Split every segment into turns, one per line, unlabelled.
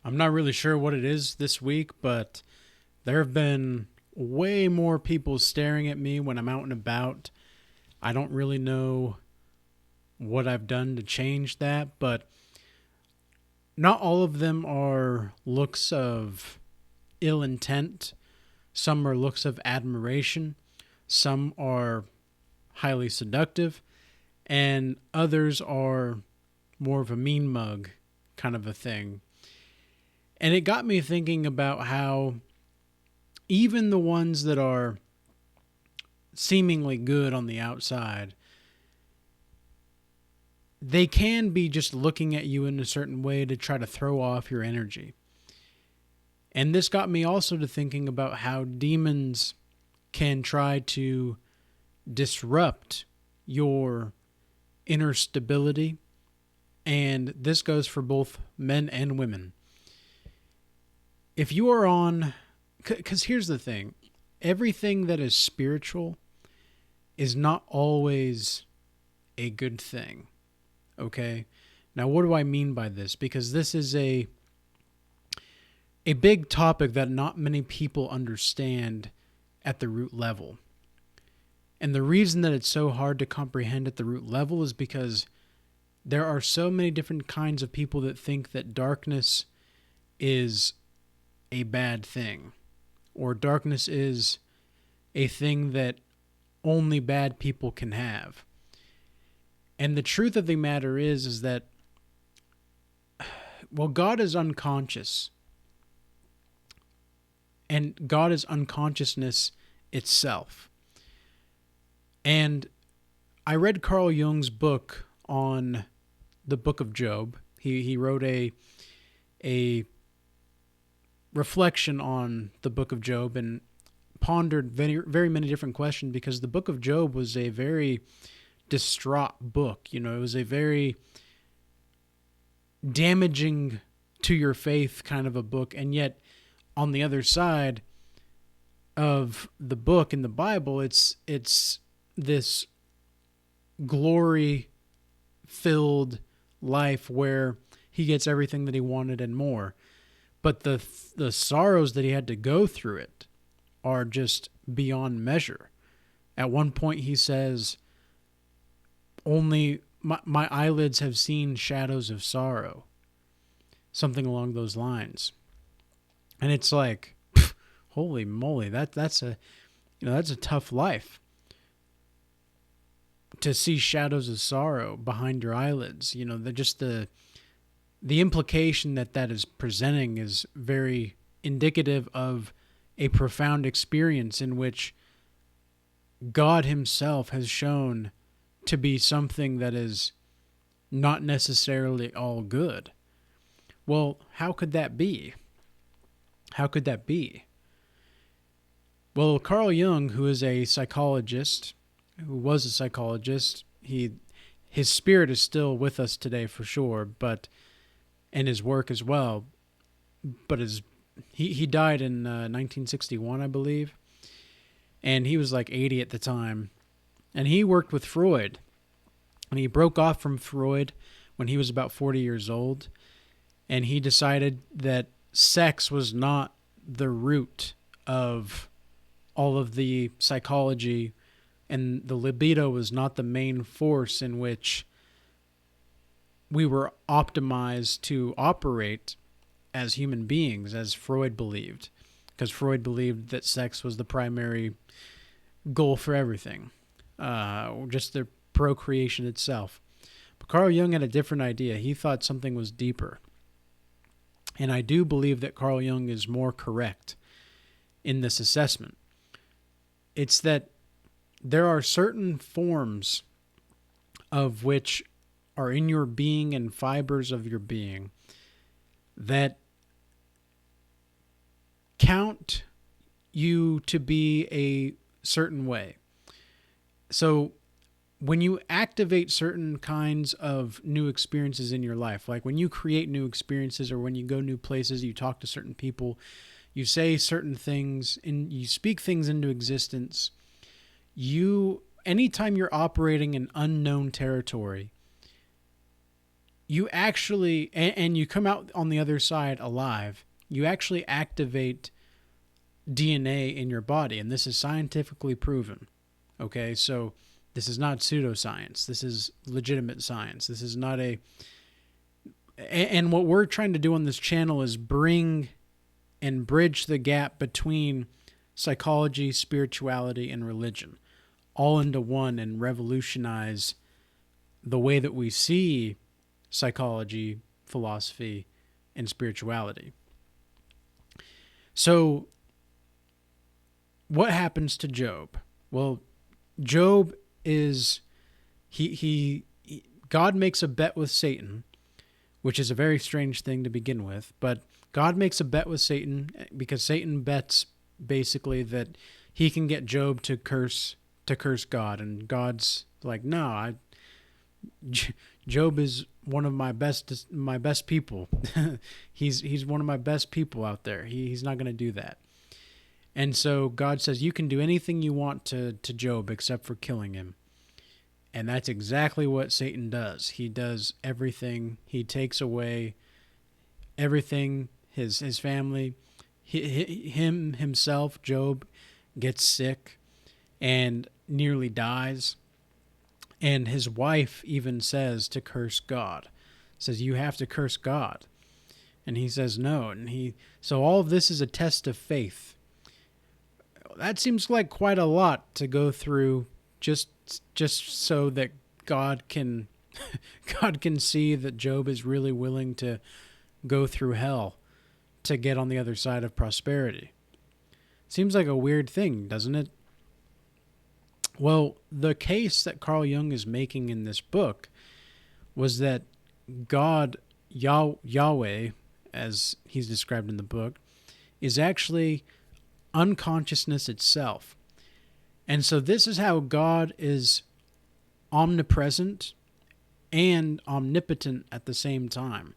I'm not really sure what it is this week, but there have been way more people staring at me when I'm out and about. I don't really know what I've done to change that, but not all of them are looks of ill intent. Some are looks of admiration. Some are highly seductive. And others are more of a mean mug kind of a thing. And it got me thinking about how even the ones that are seemingly good on the outside, they can be just looking at you in a certain way to try to throw off your energy. And this got me also to thinking about how demons can try to disrupt your inner stability. And this goes for both men and women. If you are on, because here's the thing, everything that is spiritual is not always a good thing. Okay? Now, what do I mean by this? Because this is a big topic that not many people understand at the root level. And the reason that it's so hard to comprehend at the root level is because there are so many different kinds of people that think that darkness is a bad thing, or darkness is a thing that only bad people can have. And the truth of the matter is that, well, God is unconscious. And God is unconsciousness itself. And I read Carl Jung's book on the book of Job. He wrote a reflection on the book of Job and pondered very, very many different questions, because the book of Job was a very distraught book. You know, it was a very damaging to your faith kind of a book. And yet on the other side of the book in the Bible, it's this glory filled life where he gets everything that he wanted and more. But the sorrows that he had to go through it are just beyond measure. At one point he says, only my eyelids have seen shadows of sorrow. Something along those lines. And it's like, holy moly, that's a tough life. To see shadows of sorrow behind your eyelids, you know, the implication that is presenting is very indicative of a profound experience in which God himself has shown to be something that is not necessarily all good. Well, how could that be? How could that be? Well, Carl Jung, who was a psychologist, his spirit is still with us today for sure, and his work as well. But he died in 1961, I believe, and he was like 80 at the time. And he worked with Freud, and he broke off from Freud when he was about 40 years old, and he decided that sex was not the root of all of the psychology, and the libido was not the main force in which we were optimized to operate as human beings, as Freud believed, because Freud believed that sex was the primary goal for everything, just the procreation itself. But Carl Jung had a different idea. He thought something was deeper. And I do believe that Carl Jung is more correct in this assessment. It's that there are certain forms of which are in your being and fibers of your being that count you to be a certain way. So when you activate certain kinds of new experiences in your life, like when you create new experiences or when you go new places, you talk to certain people, you say certain things, and you speak things into existence, anytime you're operating in unknown territory, you actually, and you come out on the other side alive, you actually activate DNA in your body, and this is scientifically proven. Okay, so this is not pseudoscience. This is legitimate science. This is not a. And what we're trying to do on this channel is bring and bridge the gap between psychology, spirituality, and religion all into one and revolutionize the way that we see psychology, philosophy, and spirituality. So, what happens to Job? Well, Job is God makes a bet with Satan, which is a very strange thing to begin with, but God makes a bet with Satan because Satan bets basically that he can get Job to curse God, and God's like, no, Job is one of my best people. he's one of my best people out there. He's not going to do that. And so God says, you can do anything you want to Job except for killing him. And that's exactly what Satan does. He does everything. He takes away everything, his family, himself, Job, gets sick and nearly dies. And his wife even says to curse God. Says, you have to curse God. And he says no. And so all of this is a test of faith. That seems like quite a lot to go through just so that God can see that Job is really willing to go through hell to get on the other side of prosperity. Seems like a weird thing, doesn't it? Well, the case that Carl Jung is making in this book was that God, Yahweh, as he's described in the book, is actually unconsciousness itself. And so this is how God is omnipresent and omnipotent at the same time.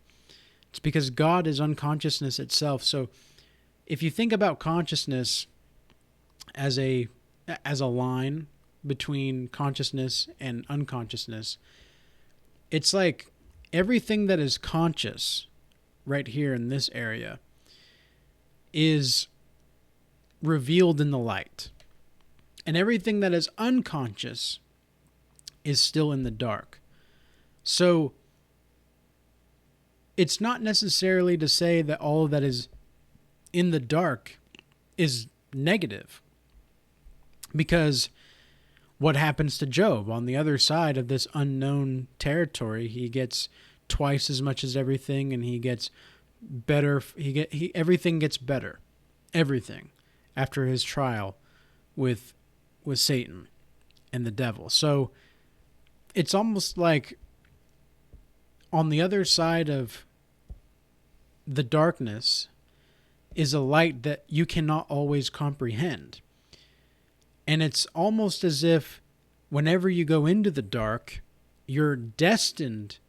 It's because God is unconsciousness itself. So if you think about consciousness as a line between consciousness and unconsciousness, it's like everything that is conscious right here in this area is revealed in the light. And everything that is unconscious is still in the dark. So it's not necessarily to say that all that is in the dark is negative. Because what happens to Job? On the other side of this unknown territory, he gets twice as much as everything, and he gets better. Everything gets better. Everything. After his trial with Satan and the devil. So it's almost like on the other side of the darkness is a light that you cannot always comprehend. And it's almost as if whenever you go into the dark, you're destined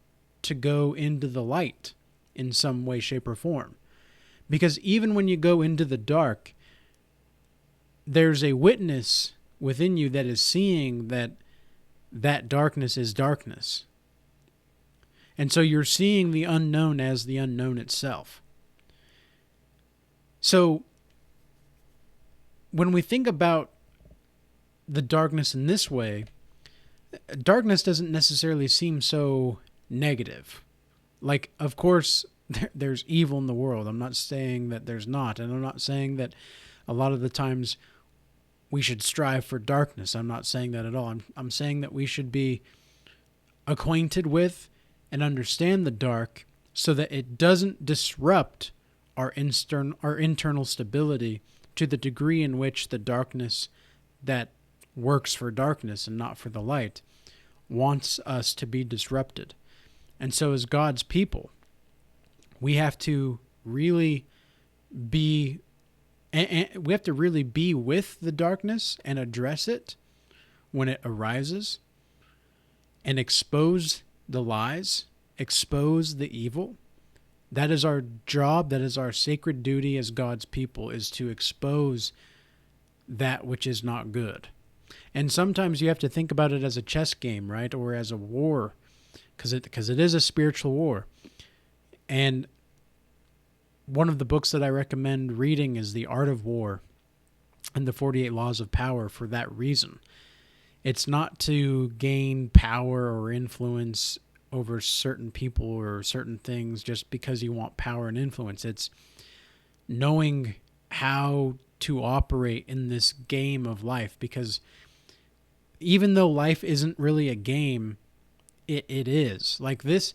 to go into the light in some way, shape, or form. Because even when you go into the dark, there's a witness within you that is seeing that darkness is darkness. And so you're seeing the unknown as the unknown itself. So when we think about the darkness in this way, darkness doesn't necessarily seem so negative. Like, of course, there's evil in the world. I'm not saying that there's not. And I'm not saying that a lot of the times we should strive for darkness. I'm not saying that at all. I'm saying that we should be acquainted with and understand the dark so that it doesn't disrupt our internal stability to the degree in which the darkness that works for darkness and not for the light wants us to be disrupted. And so as God's people, we have to really be with the darkness and address it when it arises and expose the lies, expose the evil. That is our job. That is our sacred duty as God's people, is to expose that which is not good. And sometimes you have to think about it as a chess game, right? Or as a war. because it is a spiritual war. And one of the books that I recommend reading is The Art of War and the 48 Laws of Power for that reason. It's not to gain power or influence over certain people or certain things just because you want power and influence. It's knowing how to operate in this game of life, because even though life isn't really a game, it is. Like this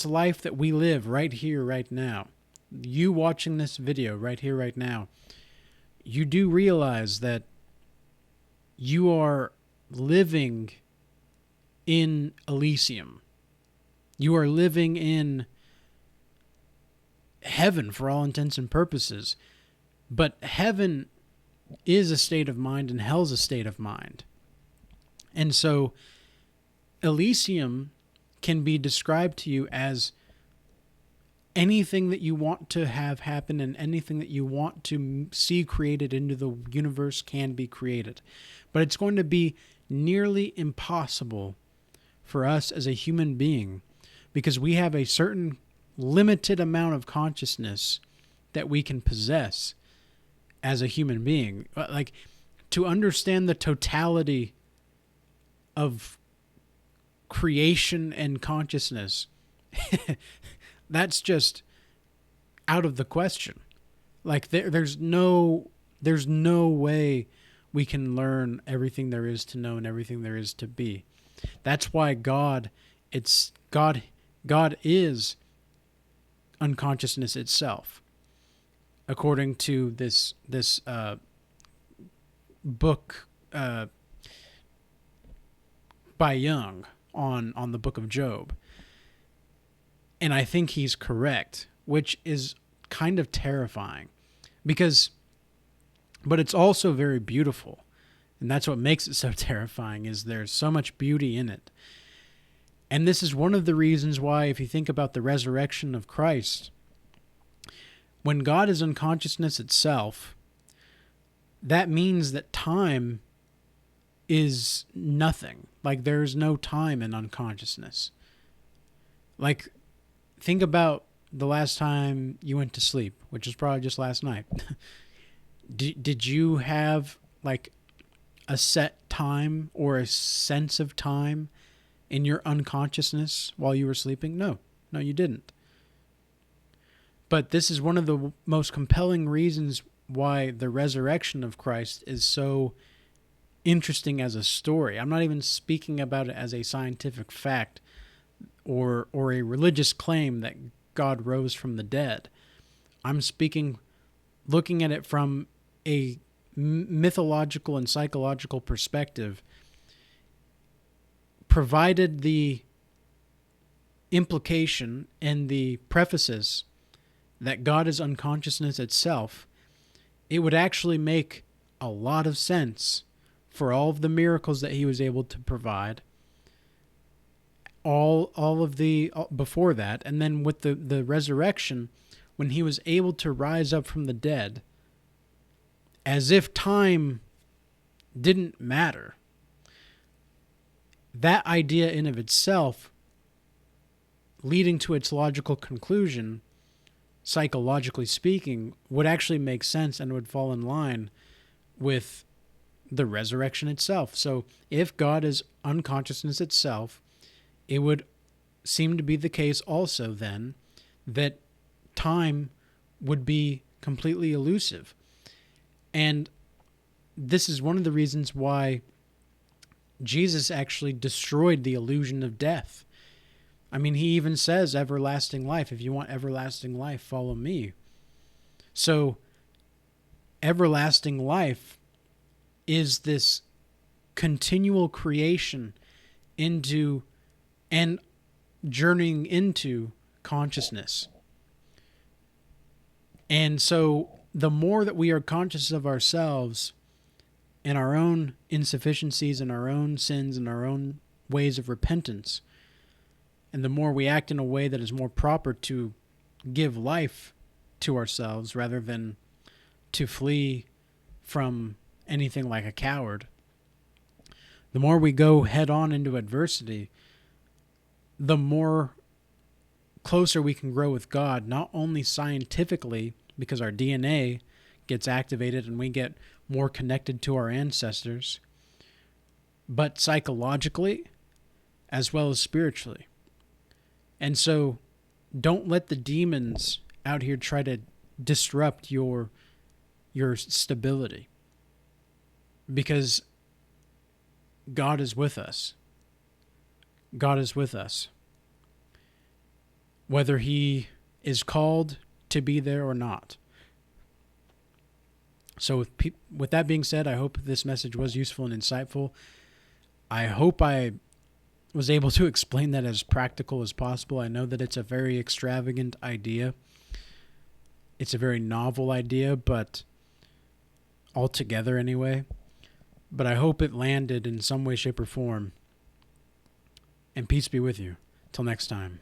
life that we live right here, right now, you watching this video right here, right now, you do realize that you are living in Elysium. You are living in heaven for all intents and purposes. But heaven is a state of mind and hell's a state of mind. And so Elysium can be described to you as anything that you want to have happen, and anything that you want to see created into the universe can be created. But it's going to be nearly impossible for us as a human being, because we have a certain limited amount of consciousness that we can possess as a human being. Like, to understand the totality of creation and consciousness, that's just out of the question. Like, there's no way we can learn everything there is to know and everything there is to be. That's why God is unconsciousness itself, according to this book by Jung on the book of Job. And I think he's correct, which is kind of terrifying, but it's also very beautiful. And that's what makes it so terrifying, is there's so much beauty in it. And this is one of the reasons why, if you think about the resurrection of Christ, when God is unconsciousness itself, that means that time is nothing. Like, there's no time in unconsciousness. Like, think about the last time you went to sleep, which is probably just last night. Did you have like a set time or a sense of time in your unconsciousness while you were sleeping? No, you didn't. But this is one of the most compelling reasons why the resurrection of Christ is so interesting as a story. I'm not even speaking about it as a scientific fact or a religious claim that God rose from the dead. I'm looking at it from a mythological and psychological perspective, provided the implication and the prefaces that God is unconsciousness itself, it would actually make a lot of sense for all of the miracles that he was able to provide, all of the before that, and then with the resurrection, when he was able to rise up from the dead, as if time didn't matter. That idea in of itself, leading to its logical conclusion, psychologically speaking, would actually make sense and would fall in line with the resurrection itself. So if God is unconsciousness itself, it would seem to be the case also then that time would be completely elusive. And this is one of the reasons why Jesus actually destroyed the illusion of death. I mean, he even says everlasting life. If you want everlasting life, follow me. So everlasting life is this continual creation into and journeying into consciousness. And so the more that we are conscious of ourselves and our own insufficiencies and our own sins and our own ways of repentance, and the more we act in a way that is more proper to give life to ourselves rather than to flee from anything like a coward, the more we go head on into adversity, the more closer we can grow with God, not only scientifically, because our DNA gets activated and we get more connected to our ancestors, but psychologically as well as spiritually. And so don't let the demons out here try to disrupt your stability, because God is with us. God is with us. Whether he is called to be there or not. So with that being said, I hope this message was useful and insightful. I hope I was able to explain that as practical as possible. I know that it's a very extravagant idea. It's a very novel idea, but altogether anyway. But I hope it landed in some way, shape, or form. And peace be with you. Till next time.